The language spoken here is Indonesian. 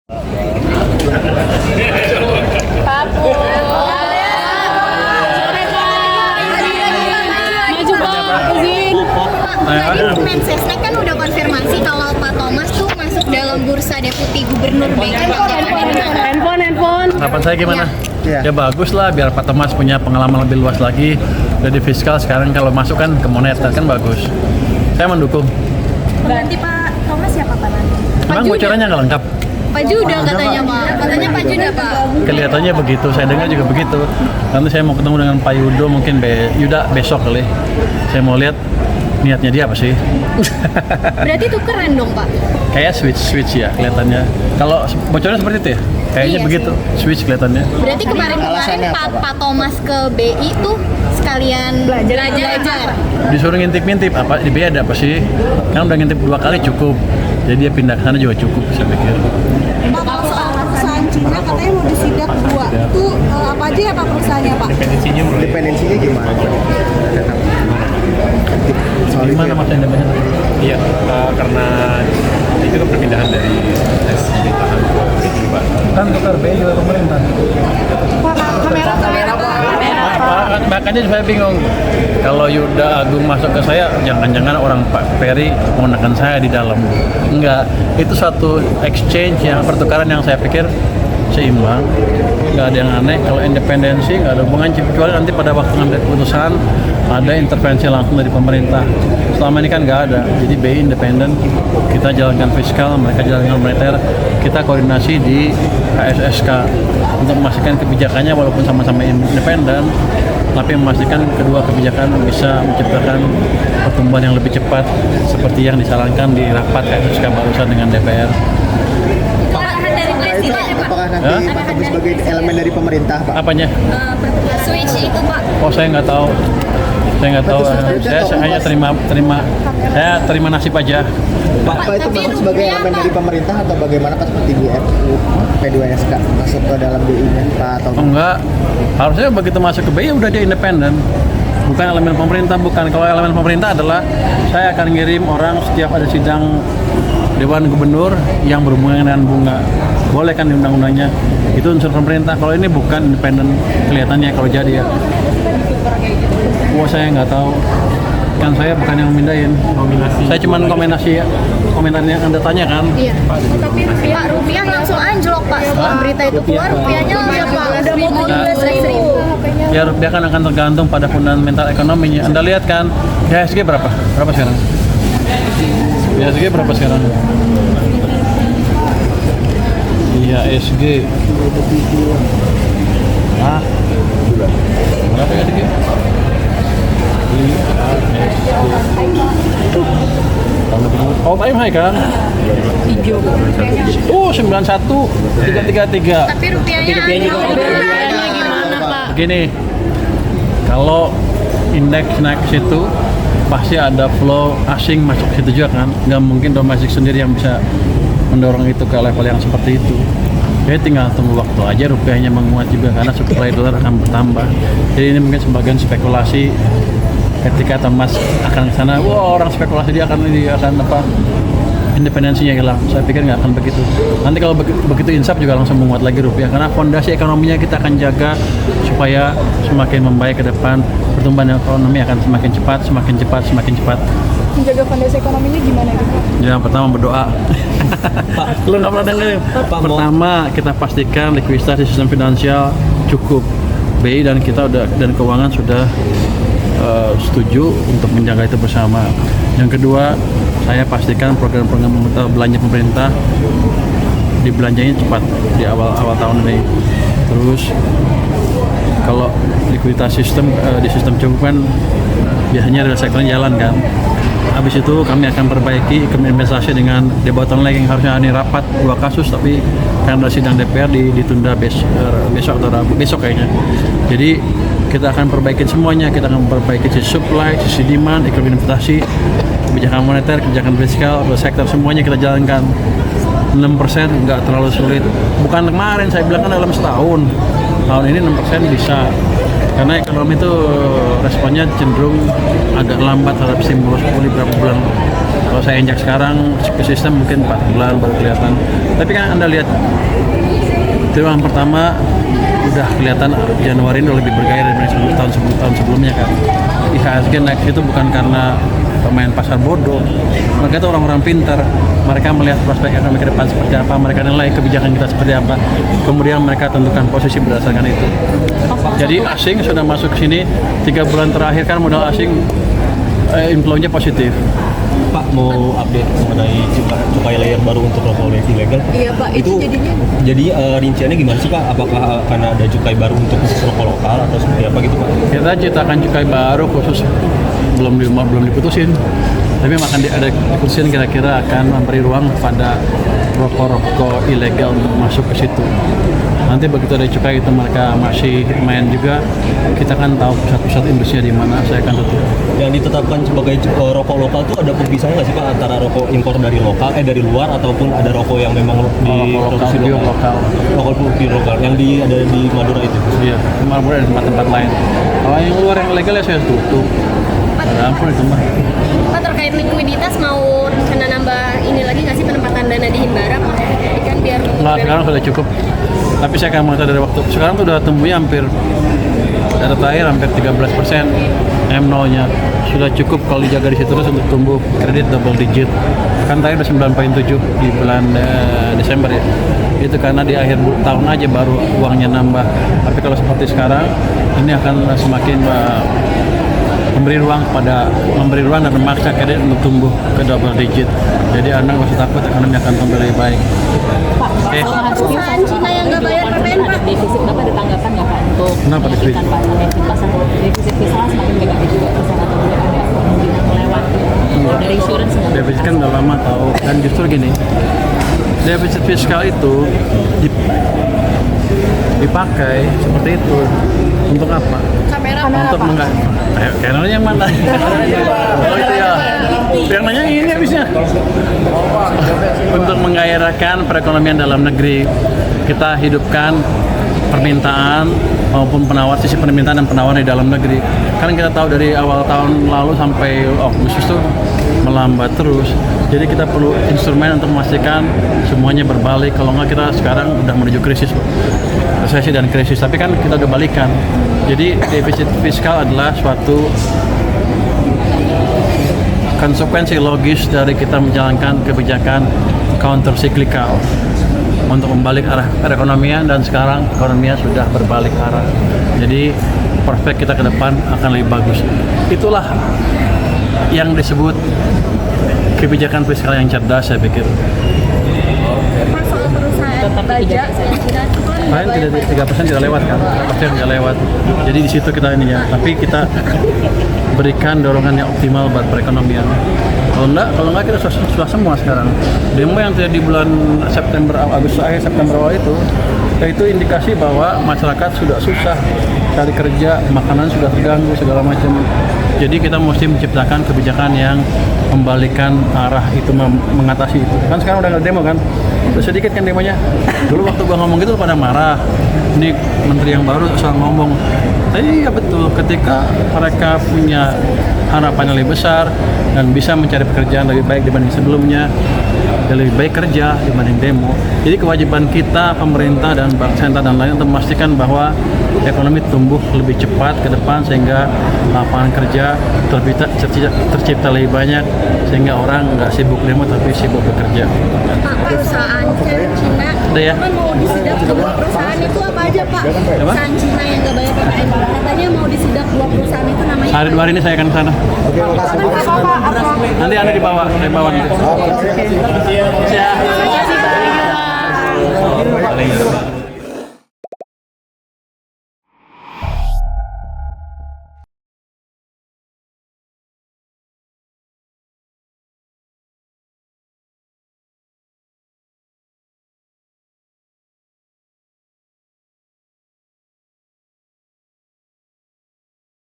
Papu. Maju Pak, izin. Tadi Mensesnek kan udah konfirmasi kalau Pak Thomas tuh masuk dalam bursa deputi gubernur BI. Handphone. Harapan saya gimana? Iya. Ya bagus lah, biar Pak Thomas punya pengalaman lebih luas lagi. Dari fiskal sekarang kalau masuk kan ke moneter kan bagus. Saya mendukung. Nanti Pak Thomas siapa Pak nanti? Memang bocorannya nggak lengkap. Pak Juda katanya Pak. Katanya Pak Juda Pak. Kelihatannya begitu, saya dengar juga begitu. Nanti saya mau ketemu dengan Pak Yudo mungkin Yuda besok kali. Saya mau lihat niatnya dia apa sih. Berarti tukeran dong Pak. Kayak switch ya kelihatannya. Kalau bocornya seperti itu ya? Kayaknya Iya begitu, switch kelihatannya. Berarti kemarin Alasannya apa, Pak? Pak Thomas ke BI tuh sekalian belajar. Disuruh ngintip-ngintip apa di BI ada apa sih? Kan udah ngintip 2 kali cukup. Jadi dia pindah ke sana juga cukup saya pikir. Pak, kalau soal perusahaan Cina katanya mau disidak 2, itu apa aja ya Pak perusahaannya Pak? Independensinya gimana? Soal itu Gimana ya. Mas Independensi? Iya, karena itu kan perpindahan dari tes pemerintahan ke BI, Pak. Kan tukar BI juga pemerintah. Kamera Pak. Makanya saya bingung. Kalau Yuda Agung masuk ke saya, jangan-jangan orang Pak Ferry menggunakan saya di dalam. Enggak, itu satu exchange yang pertukaran yang saya pikir seimbang, nggak ada yang aneh. Kalau independensi nggak ada hubungan, kecuali nanti pada waktu ngambil keputusan ada intervensi langsung dari pemerintah. Selama ini kan nggak ada, jadi BI independen, kita jalankan fiskal, mereka jalankan moneter, kita koordinasi di KSSK untuk memastikan kebijakannya walaupun sama-sama independen, tapi memastikan kedua kebijakan bisa menciptakan pertumbuhan yang lebih cepat seperti yang disarankan di rapat KSSK barusan dengan DPR. Arahan dari presiden ya Pak. Apakah nanti akan sebagai elemen dari pemerintah, Pak? Apanya? Switch itu Pak. Oh saya nggak tahu. Saya nggak tahu. Saya hanya terima nasib aja. Pak itu masuk sebagai elemen dari pemerintah atau bagaimana Pak seperti di P2SK masuk ke dalam BI-nya Pak atau Oh enggak. Harusnya begitu masuk ke BI udah dia independen. Bukan elemen pemerintah, bukan. Kalau elemen pemerintah adalah saya akan ngirim orang setiap ada sidang Dewan Gubernur yang berhubungan dengan bunga. Boleh kan di undang-undangnya. Itu unsur pemerintah. Kalau ini bukan independen kelihatannya kalau jadi ya. Wah saya nggak tahu. Kan saya bukan yang mindahin. Saya cuma kombinasi ya. Komentarnya yang Anda tanya kan. Iya. Tapi Pak rupiah langsung anjlok Pak. Setelah berita itu keluar rupiahnya langsung Pak. Ada mau 17.000. Ya rupiah kan akan tergantung pada fundamental ekonominya. Anda lihat kan, IHSG berapa? Berapa sekarang? IHSG berapa sekarang? IHSG. Ah, berapa IHSG? Oh, time high kan? Oh, 91, 333. Tapi rupiahnya anjlok. Gimana Pak? Begini, kalau indeks naik ke situ pasti ada flow asing masuk ke situ juga kan, nggak mungkin domestik sendiri yang bisa mendorong itu ke level yang seperti itu. Jadi tinggal tunggu waktu aja rupiahnya menguat juga karena supply dolar akan bertambah. Jadi ini mungkin sebagian spekulasi ketika Thomas akan ke sana, wah orang spekulasi dia akan apa independensinya hilang. Saya pikir nggak akan begitu. Nanti kalau begitu insaf juga langsung menguat lagi rupiah karena fondasi ekonominya kita akan jaga supaya semakin membaik ke depan. Pertumbuhan ekonomi akan semakin cepat. Menjaga fondasi ekonominya gimana gitu? Yang pertama berdoa. Lu nggak pernah dengar? Pertama kita pastikan likuiditas di sistem finansial cukup. BI dan kita dan keuangan sudah setuju untuk menjaga itu bersama. Yang kedua, saya pastikan program-program belanja pemerintah dibelanjanya cepat di awal tahun ini. Terus kalau likuiditas di sistem cukup kan biasanya real sector-nya jalan kan. Habis itu kami akan perbaiki iklim investasi dengan debottlenecking. Harusnya ini rapat 2 kasus tapi karena sidang DPR ditunda besok atau Rabu besok kayaknya. Jadi kita akan perbaikin semuanya. Kita akan perbaiki sisi supply, sisi demand, iklim investasi, kebijakan moneter, kebijakan fiskal, sektor semuanya kita jalankan. 6% nggak terlalu sulit. Bukan kemarin saya bilang kan dalam setahun. Tahun ini 6% bisa. Karena ekonomi itu responnya cenderung agak lambat terhadap stimulus beberapa bulan Kalau saya injak sekarang ke sistem mungkin 4 bulan baru kelihatan. Tapi kan Anda lihat triwulan pertama udah kelihatan Januari ini lebih bergairah dibanding tahun sebelumnya kan. IHSG naik itu bukan karena pemain pasar bodoh, mereka itu orang-orang pintar. Mereka melihat prospek ekonomi ke depan seperti apa, mereka nilai kebijakan kita seperti apa, kemudian mereka tentukan posisi berdasarkan itu. Jadi asing sudah masuk ke sini 3 bulan terakhir kan modal asing inflow-nya positif. Pak, mau update mengenai cukai layer baru untuk rokok ilegal? Iya Pak, itu jadinya Jadi rinciannya gimana sih Pak? Apakah akan ada cukai baru untuk khusus rokok lokal atau seperti apa gitu Pak? Kita ciptakan cukai baru khusus belum diputusin, tapi akan ada diputusin kira-kira akan memberi ruang pada rokok-rokok ilegal untuk masuk ke situ. Nanti begitu ada cukai itu mereka masih main juga, kita kan tahu pusat-pusat industrinya di mana, saya akan tutup. Yang ditetapkan sebagai rokok lokal itu ada pembisahan nggak sih Pak antara rokok impor dari lokal, dari luar ataupun ada rokok yang memang diproduksi lokal? Rokok pure lokal yang ada di Madura itu? Iya, di Madura dan tempat-tempat lain. Kalau yang luar yang legal ya saya tutup. Ya ampun itu mah. Pak, terkait likuiditas mau rencana nambah ini lagi nggak sih penempatan dana di Himbara Pak? Jadi kan biar Nah, sekarang sudah cukup. Tapi saya akan monitor dari waktu. Sekarang tuh udah tumbuhnya hampir, data terakhir hampir 13%. M0-nya sudah cukup kalau dijaga di situ terus untuk tumbuh kredit double digit. Kan tadi udah 9,7 di bulan Desember ya. Itu karena di akhir tahun aja baru uangnya nambah. Tapi kalau seperti sekarang ini akan semakin memberi ruang dan memaksa kredit untuk tumbuh ke double digit. Jadi Anda nggak usah takut, ekonomi akan tumbuh lebih baik. perusahaan Cina yang nggak bayar PPN Pak. Defisit Bapak ada tanggapan nggak Pak untuk Kenapa defisit? menyakinkan Pak defisit pasar defisit fiskal semakin negatif juga pasar atau ada kemungkinan melewati dari insurance nggak? Defisit kan udah lama tahu, dan justru gini, defisit fiskal itu dipakai seperti itu untuk apa? Kamera Untuk kameranya yang mana? Oh itu ya. Yang nanya ini habisnya. Untuk menggairahkan perekonomian dalam negeri, kita hidupkan permintaan maupun penawar, sisi permintaan dan penawaran di dalam negeri. Kan kita tahu dari awal tahun lalu sampai Agustus itu melambat terus. Jadi kita perlu instrumen untuk memastikan semuanya berbalik. Kalau nggak kita sekarang udah menuju krisis, resesi dan krisis. Tapi kan kita udah balikan. Jadi defisit fiskal adalah suatu konsekuensi logis dari kita menjalankan kebijakan counter cyclical untuk membalik arah perekonomian, dan sekarang ekonominya sudah berbalik arah. Jadi prospek kita ke depan akan lebih bagus. Itulah yang disebut kebijakan fiskal yang cerdas, saya pikir. Pak, soal perusahaan baja yang Cina itu kan Paling tidak 3% tidak lewat kan, pasti tidak lewat. Jadi di situ kita ini ya, tapi kita berikan dorongan yang optimal buat perekonomian. Kalau enggak kita susah semua sekarang. Demo yang terjadi di bulan Agustus akhir September awal itu indikasi bahwa masyarakat sudah susah cari kerja, makanan sudah terganggu segala macam. Jadi kita mesti menciptakan kebijakan yang membalikkan arah itu, mengatasi itu. Kan sekarang udah nggak demo kan? Udah sedikit kan demonya. Dulu waktu gua ngomong gitu pada marah. Ini menteri yang baru soal ngomong. Tapi ya betul, ketika mereka punya harapan yang lebih besar dan bisa mencari pekerjaan lebih baik dibanding sebelumnya, ya lebih baik kerja dibanding demo. Jadi kewajiban kita, pemerintah dan bank sentral dan lain untuk memastikan bahwa ekonomi tumbuh lebih cepat ke depan sehingga lapangan kerja tercipta lebih banyak, sehingga orang nggak sibuk demo tapi sibuk bekerja. Pak, perusahaan Cina Udah ya? kan mau disidak dua perusahaan itu apa aja Pak? Perusahaan Cina yang nggak bayar PPN katanya mau disidak 2 perusahaan itu namanya. Hari 2 hari ini saya akan ke sana. Oke, makasih. Nanti Anda dibawa nanti. Oke. Siap.